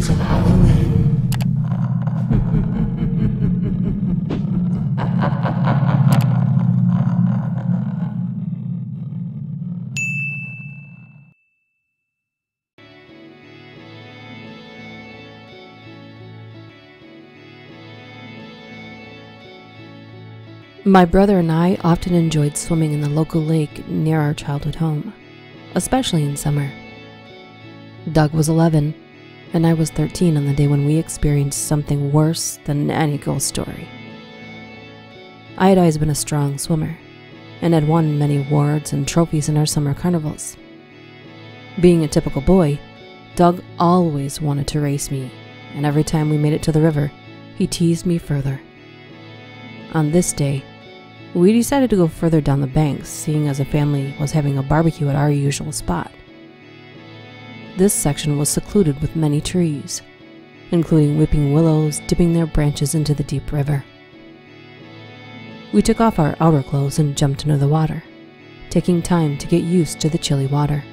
Stories of Halloween. My brother and I often enjoyed swimming in the local lake near our childhood home, especially in summer. Doug was 11, and I was 13 on the day when we experienced something worse than any ghost story. I had always been a strong swimmer, and had won many awards and trophies in our summer carnivals. Being a typical boy, Doug always wanted to race me, and every time we made it to the river, he teased me further. On this day, we decided to go further down the banks, seeing as a family was having a barbecue at our usual spot. This section was secluded with many trees, including weeping willows dipping their branches into the deep river. We took off our outer clothes and jumped into the water, taking time to get used to the chilly water.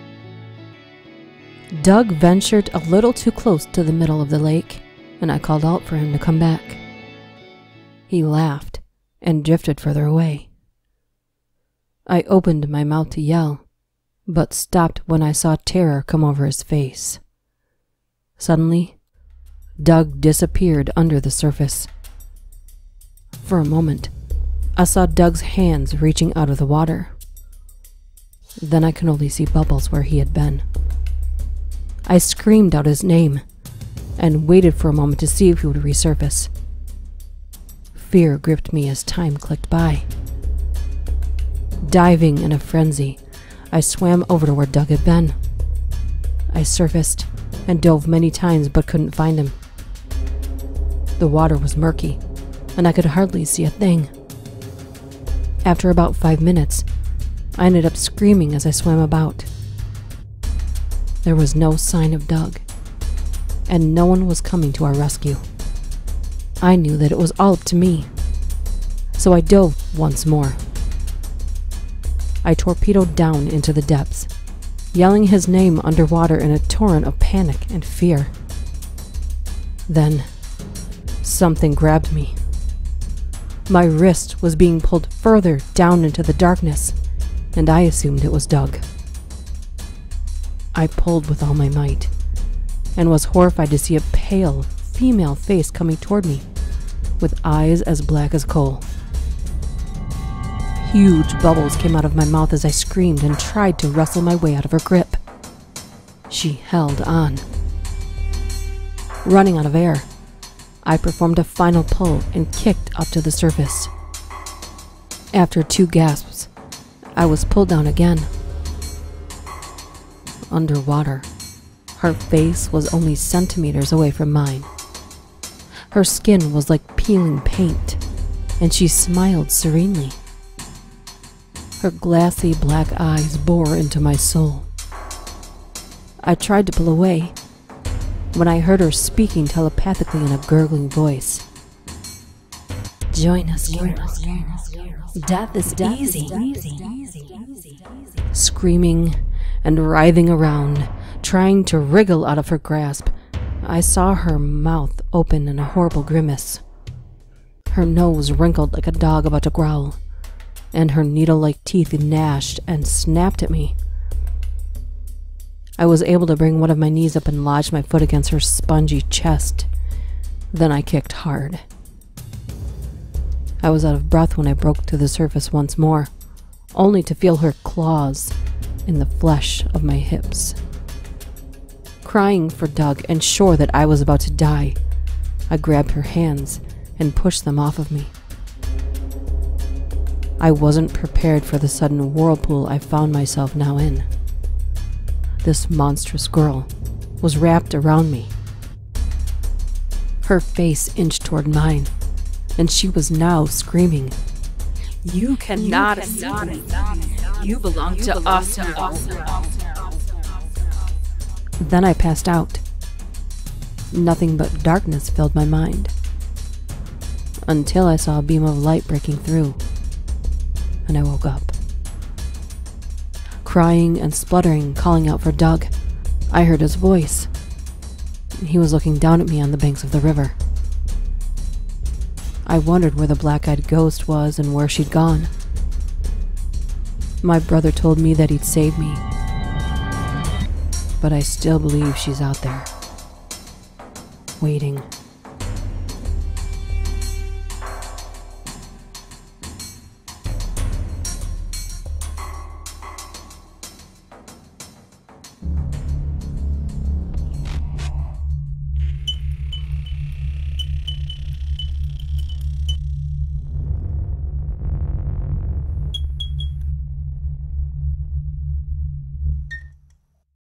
Doug ventured a little too close to the middle of the lake, and I called out for him to come back. He laughed and drifted further away. I opened my mouth to yell, but stopped when I saw terror come over his face. Suddenly, Doug disappeared under the surface. For a moment, I saw Doug's hands reaching out of the water. Then I could only see bubbles where he had been. I screamed out his name and waited for a moment to see if he would resurface. Fear gripped me as time clicked by. Diving in a frenzy, I swam over to where Doug had been. I surfaced and dove many times but couldn't find him. The water was murky, and I could hardly see a thing. After about 5 minutes, I ended up screaming as I swam about. There was no sign of Doug, and no one was coming to our rescue. I knew that it was all up to me, so I dove once more. I torpedoed down into the depths, yelling his name underwater in a torrent of panic and fear. Then, something grabbed me. My wrist was being pulled further down into the darkness, and I assumed it was Doug. I pulled with all my might, and was horrified to see a pale, female face coming toward me, with eyes as black as coal. Huge bubbles came out of my mouth as I screamed and tried to wrestle my way out of her grip. She held on. Running out of air, I performed a final pull and kicked up to the surface. After 2 gasps, I was pulled down again. Underwater, her face was only centimeters away from mine. Her skin was like peeling paint, and she smiled serenely. Her glassy black eyes bored into my soul. I tried to pull away when I heard her speaking telepathically in a gurgling voice. Join us, death is easy. Screaming and writhing around, trying to wriggle out of her grasp, I saw her mouth open in a horrible grimace. Her nose wrinkled like a dog about to growl, and her needle-like teeth gnashed and snapped at me. I was able to bring one of my knees up and lodge my foot against her spongy chest. Then I kicked hard. I was out of breath when I broke to the surface once more, only to feel her claws in the flesh of my hips. Crying for Doug and sure that I was about to die, I grabbed her hands and pushed them off of me. I wasn't prepared for the sudden whirlpool I found myself now in. This monstrous girl was wrapped around me. Her face inched toward mine, and she was now screaming, "You cannot escape me. You belong to us now." Then I passed out. Nothing but darkness filled my mind, until I saw a beam of light breaking through, and I woke up. Crying and spluttering, calling out for Doug, I heard his voice. He was looking down at me on the banks of the river. I wondered where the black-eyed ghost was and where she'd gone. My brother told me that he'd save me, but I still believe she's out there, waiting.